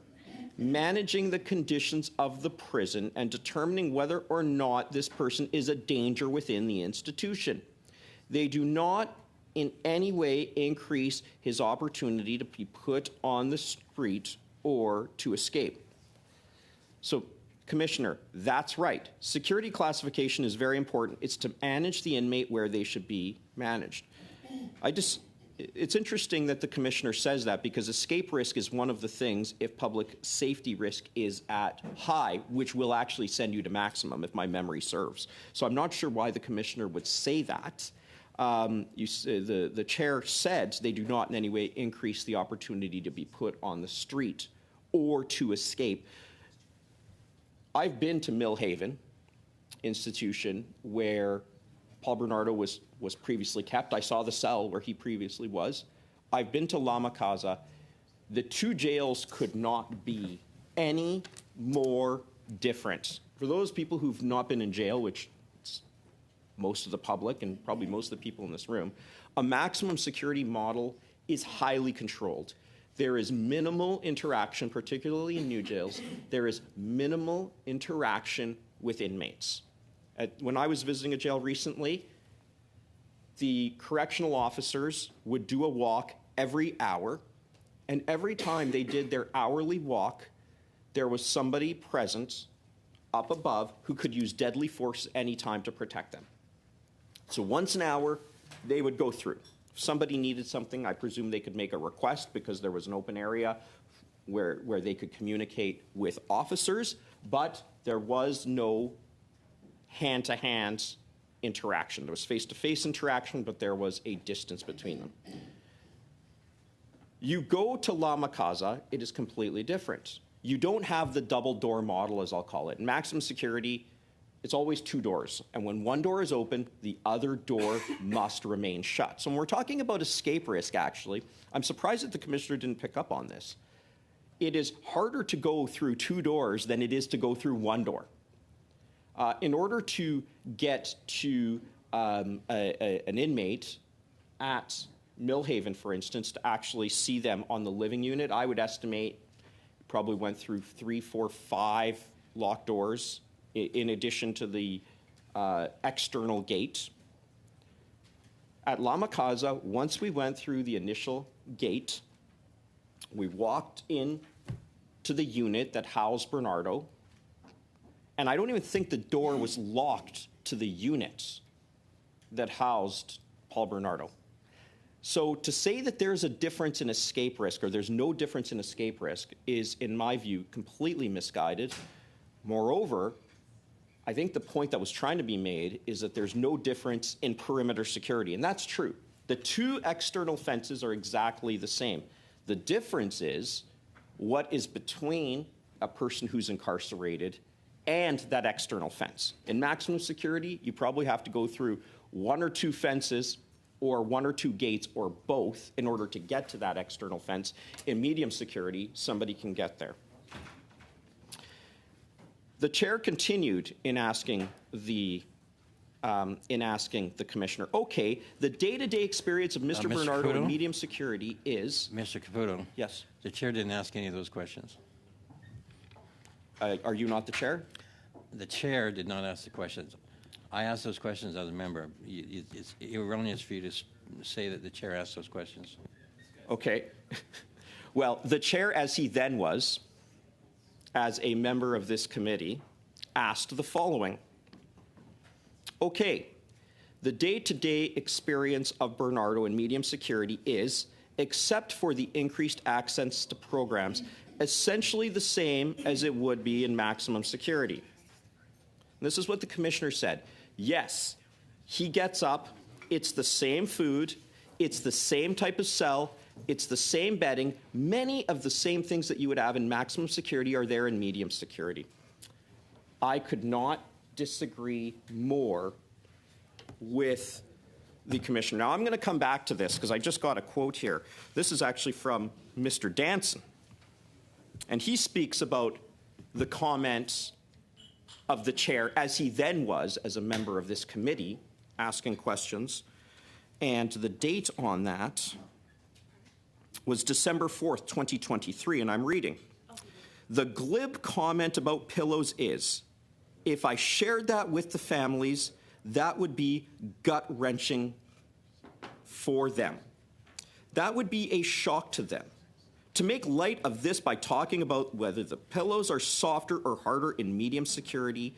managing the conditions of the prison, and determining whether or not this person is a danger within the institution. They do not in any way increase his opportunity to be put on the street or to escape. So, Commissioner, that's right. Security classification is very important. It's to manage the inmate where they should be managed. It's interesting that the Commissioner says that, because escape risk is one of the things, if public safety risk is at high, which will actually send you to maximum, if my memory serves. So I'm not sure why the Commissioner would say that. The chair said they do not in any way increase the opportunity to be put on the street or to escape. I've been to Millhaven Institution, where Paul Bernardo was previously kept. I saw the cell where he previously was. I've been to Lama Casa. The two jails could not be any more different. For those people who've not been in jail, which is most of the public and probably most of the people in this room, a maximum security model is highly controlled. There is minimal interaction, particularly in new jails. There is minimal interaction with inmates. When I was visiting a jail recently, the correctional officers would do a walk every hour, and every time they did their hourly walk, there was somebody present up above who could use deadly force any time to protect them. So once an hour, they would go through. If somebody needed something, I presume they could make a request, because there was an open area where they could communicate with officers, but there was no hand-to-hand interaction. There was face-to-face interaction, but there was a distance between them. You go to Lama Casa, it is completely different. You don't have the double door model, as I'll call it. In maximum security, it's always two doors. And when one door is open, the other door must remain shut. So when we're talking about escape risk, actually, I'm surprised that the Commissioner didn't pick up on this. It is harder to go through two doors than it is to go through one door. In order to get to an inmate at Millhaven, for instance, to actually see them on the living unit, I would estimate probably went through 3, 4, 5 locked doors, in addition to the external gate. At Lama Casa, once we went through the initial gate, we walked in to the unit that housed Bernardo, and I don't even think the door was locked to the unit that housed Paul Bernardo. So to say that there's a difference in escape risk, or there's no difference in escape risk, is, in my view, completely misguided. Moreover, I think the point that was trying to be made is that there's no difference in perimeter security, and that's true. The two external fences are exactly the same. The difference is what is between a person who's incarcerated and that external fence. In maximum security, you probably have to go through 1 or 2 fences, or 1 or 2 gates, or both, in order to get to that external fence. In medium security, somebody can get there. The chair continued in asking the Commissioner, okay, the day-to-day experience of Mr. Bernardo in medium security is...
Mr. Caputo.
Yes.
The chair didn't ask any of those questions.
Are you not the chair?
The chair did not ask the questions. I asked those questions as a member. It's erroneous for you to say that the chair asked those questions.
Okay. Well, the chair, as he then was, as a member of this committee, asked the following. Okay, the day-to-day experience of Bernardo in medium security is, except for the increased access to programs, essentially the same as it would be in maximum security. And this is what the Commissioner said. Yes, he gets up, it's the same food, it's the same type of cell, it's the same bedding. Many of the same things that you would have in maximum security are there in medium security. I could not disagree more with the Commissioner. Now, I'm going to come back to this because I just got a quote here. This is actually from Mr. Danson. And he speaks about the comments of the chair, as he then was as a member of this committee, asking questions, and the date on that was December 4th, 2023, and I'm reading. The glib comment about pillows is, if I shared that with the families, that would be gut-wrenching for them. That would be a shock to them. To make light of this by talking about whether the pillows are softer or harder in medium security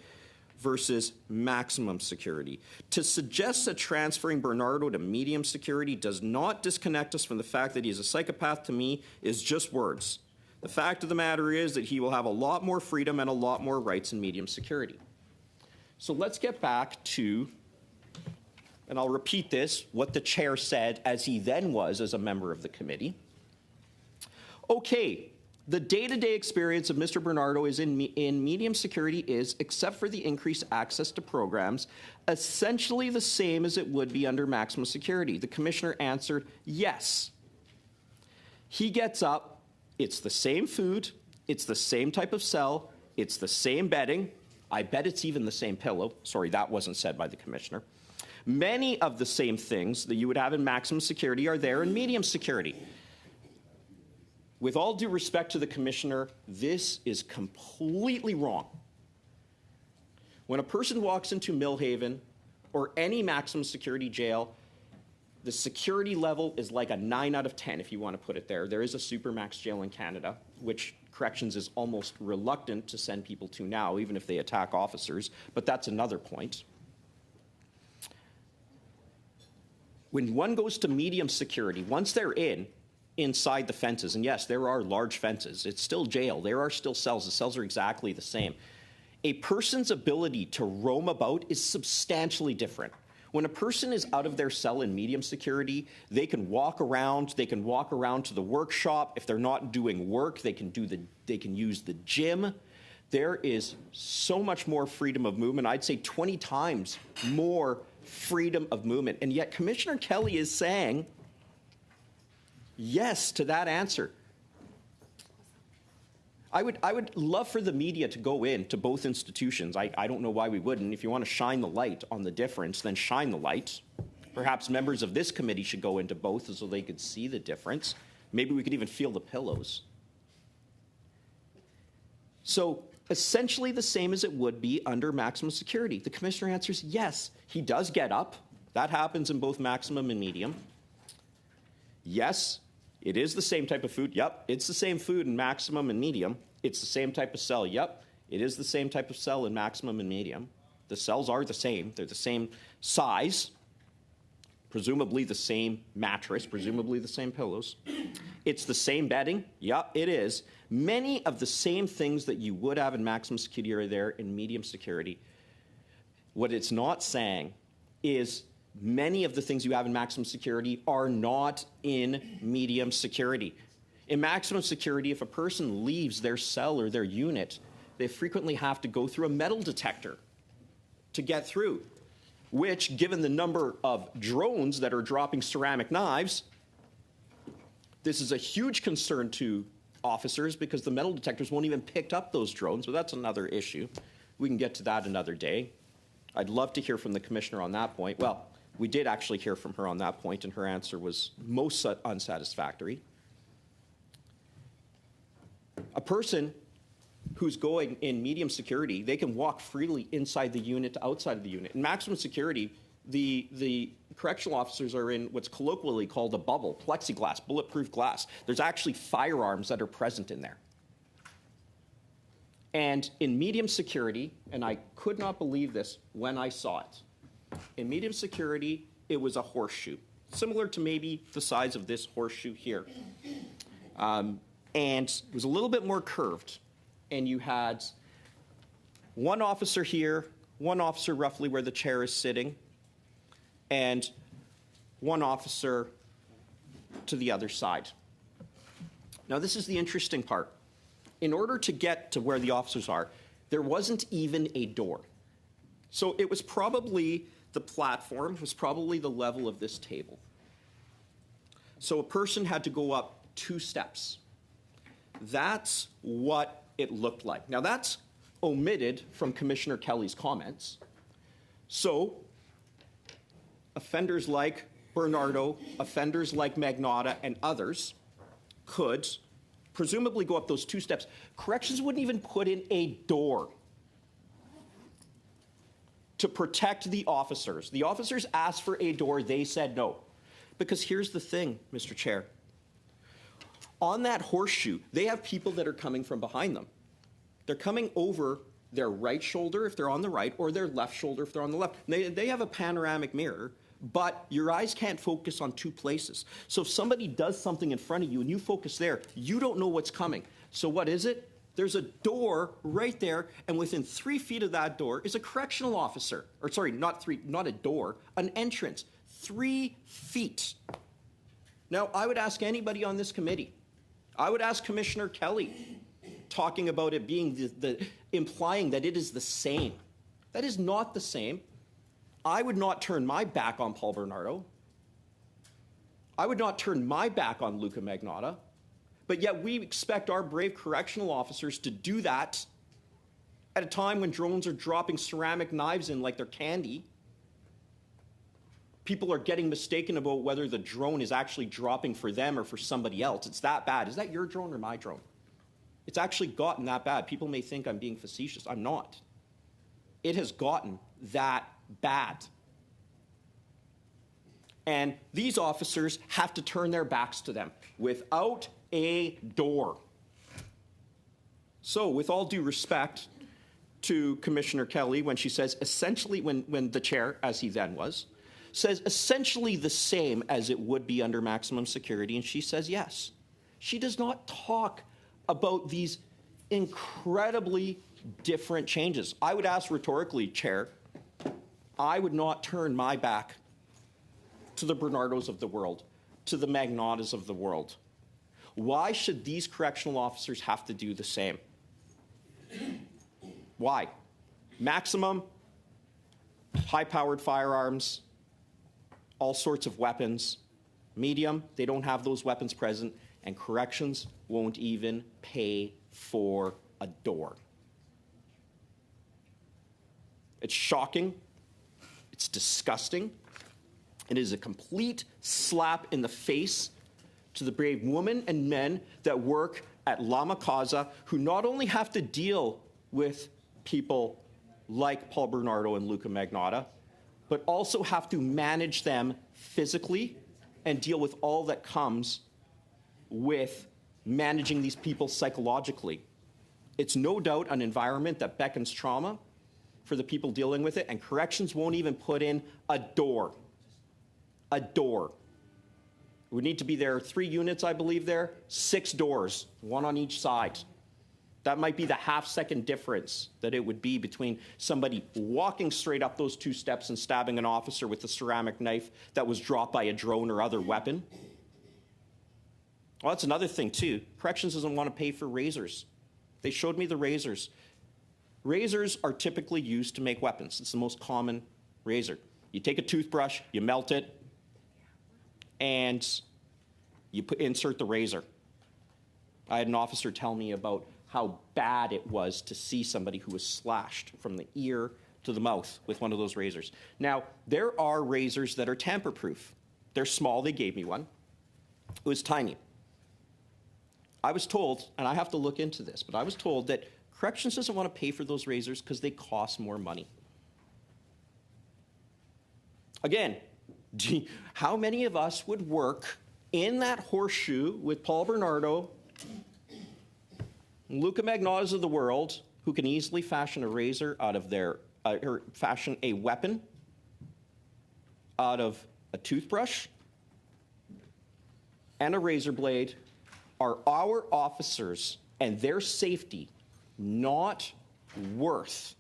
versus maximum security. To suggest that transferring Bernardo to medium security does not disconnect us from the fact that he's a psychopath, to me, is just words. The fact of the matter is that he will have a lot more freedom and a lot more rights in medium security. So let's get back to, and I'll repeat this, what the chair said as he then was as a member of the committee. Okay, the day-to-day experience of Mr. Bernardo is in medium security is, except for the increased access to programs, essentially the same as it would be under maximum security. The commissioner answered, yes. He gets up, it's the same food, it's the same type of cell, it's the same bedding. I bet it's even the same pillow. Sorry, that wasn't said by the commissioner. Many of the same things that you would have in maximum security are there in medium security. With all due respect to the commissioner, this is completely wrong. When a person walks into Millhaven or any maximum security jail, the security level is like a 9 out of 10, if you want to put it there. There is a supermax jail in Canada, which corrections is almost reluctant to send people to now, even if they attack officers, but that's another point. When one goes to medium security, once they're inside the fences, and yes, there are large fences, it's still jail, there are still cells, the cells are exactly the same. A person's ability to roam about is substantially different. When a person is out of their cell in medium security, they can walk around to the workshop. If they're not doing work, they can use the gym. There is so much more freedom of movement. I'd say 20 times more freedom of movement. And yet Commissioner Kelly is saying yes to that answer. I would love for the media to go into both institutions. I don't know why we wouldn't. If you want to shine the light on the difference, then shine the light. Perhaps members of this committee should go into both so they could see the difference. Maybe we could even feel the pillows. So essentially the same as it would be under maximum security. The commissioner answers yes. He does get up. That happens in both maximum and medium. Yes, it is the same type of food. Yep, it's the same food in maximum and medium. It's the same type of cell. Yep, it is the same type of cell in maximum and medium. The cells are the same. They're the same size, presumably the same mattress, presumably the same pillows. It's the same bedding. Yep, it is. Many of the same things that you would have in maximum security are there in medium security. What it's not saying is many of the things you have in maximum security are not in medium security. In maximum security, if a person leaves their cell or their unit, they frequently have to go through a metal detector to get through, which, given the number of drones that are dropping ceramic knives, this is a huge concern to officers because the metal detectors won't even pick up those drones, but that's another issue. We can get to that another day. I'd love to hear from the commissioner on that point. Well, we did actually hear from her on that point, and her answer was most unsatisfactory. A person who's going in medium security, they can walk freely inside the unit to outside of the unit. In maximum security, the correctional officers are in what's colloquially called a bubble, plexiglass, bulletproof glass. There's actually firearms that are present in there. And in medium security, and I could not believe this when I saw it, in medium security, it was a horseshoe, similar to maybe the size of this horseshoe here. And it was a little bit more curved. And you had one officer here, one officer roughly where the chair is sitting, and one officer to the other side. Now, this is the interesting part. In order to get to where the officers are, there wasn't even a door. So it was probably the platform, was probably the level of this table. So a person had to go up 2 steps. That's what it looked like. Now, that's omitted from Commissioner Kelly's comments. So offenders like Bernardo, offenders like Magnotta, and others could presumably go up those 2 steps. Corrections wouldn't even put in a door to protect the officers. The officers asked for a door. They said no. Because here's the thing, Mr. Chair. On that horseshoe, they have people that are coming from behind them. They're coming over their right shoulder if they're on the right, or their left shoulder if they're on the left. They have a panoramic mirror, but your eyes can't focus on 2 places. So if somebody does something in front of you and you focus there, you don't know what's coming. So what is it? There's a door right there, and within 3 feet of that door is a correctional officer. Or sorry, not a door, an entrance. 3 feet. Now, I would ask anybody on this committee, I would ask Commissioner Kelly, talking about it being implying that it is the same. That is not the same. I would not turn my back on Paul Bernardo. I would not turn my back on Luca Magnotta. But yet we expect our brave correctional officers to do that at a time when drones are dropping ceramic knives in like they're candy. People are getting mistaken about whether the drone is actually dropping for them or for somebody else. It's that bad. Is that your drone or my drone? It's actually gotten that bad. People may think I'm being facetious. I'm not. It has gotten that bad. And these officers have to turn their backs to them without a door. So, with all due respect to Commissioner Kelly, when she says essentially, when the chair, as he then was, says essentially the same as it would be under maximum security, and she says yes. She does not talk about these incredibly different changes. I would ask rhetorically, Chair, I would not turn my back to the Bernardos of the world, to the Magnottas of the world. Why should these correctional officers have to do the same? Why? Maximum, high-powered firearms, all sorts of weapons. Medium, they don't have those weapons present, and corrections won't even pay for a door. It's shocking. It's disgusting. It is a complete slap in the face to the brave women and men that work at Lama Casa, who not only have to deal with people like Paul Bernardo and Luca Magnotta, but also have to manage them physically and deal with all that comes with managing these people psychologically. It's no doubt an environment that beckons trauma for the people dealing with it, and corrections won't even put in a door. A door. It would need to be there 3 units, I believe there, 6 doors, 1 on each side. That might be the half-second difference that it would be between somebody walking straight up those 2 steps and stabbing an officer with a ceramic knife that was dropped by a drone or other weapon. Well, that's another thing, too. Corrections doesn't want to pay for razors. They showed me the razors. Razors are typically used to make weapons. It's the most common razor. You take a toothbrush, you melt it, and you insert the razor. I had an officer tell me about how bad it was to see somebody who was slashed from the ear to the mouth with one of those razors. Now, there are razors that are tamper-proof. They're small. They gave me one. It was tiny. I was told, and I have to look into this, but I was told that corrections doesn't want to pay for those razors because they cost more money. Again, how many of us would work in that horseshoe with Paul Bernardo, Luca Magnottas of the world, who can easily fashion a razor out of their, or fashion a weapon out of a toothbrush and a razor blade? Are our officers and their safety not worth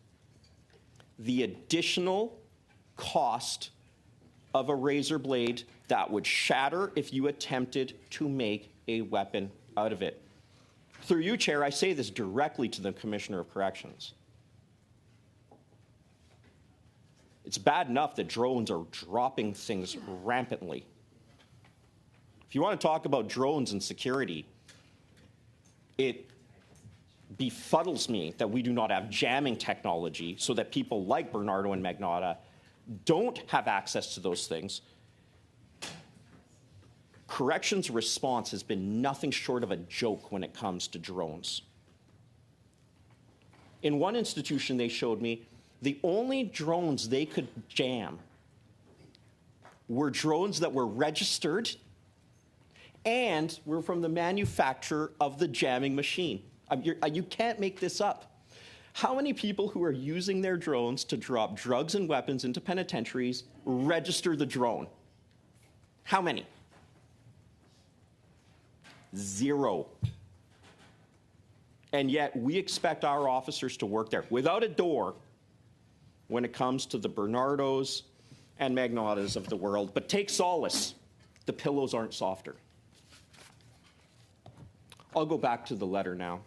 the additional cost of a razor blade that would shatter if you attempted to make a weapon out of it? Through you, Chair, I say this directly to the Commissioner of Corrections. It's bad enough that drones are dropping things rampantly. If you want to talk about drones and security, it befuddles me that we do not have jamming technology so that people like Bernardo and Magnotta don't have access to those things, corrections response has been nothing short of a joke when it comes to drones. In one institution, they showed me the only drones they could jam were drones that were registered and were from the manufacturer of the jamming machine. You can't make this up. How many people who are using their drones to drop drugs and weapons into penitentiaries register the drone? How many? 0. And yet we expect our officers to work there without a door when it comes to the Bernardos and Magnotas of the world. But take solace, the pillows aren't softer. I'll go back to the letter now.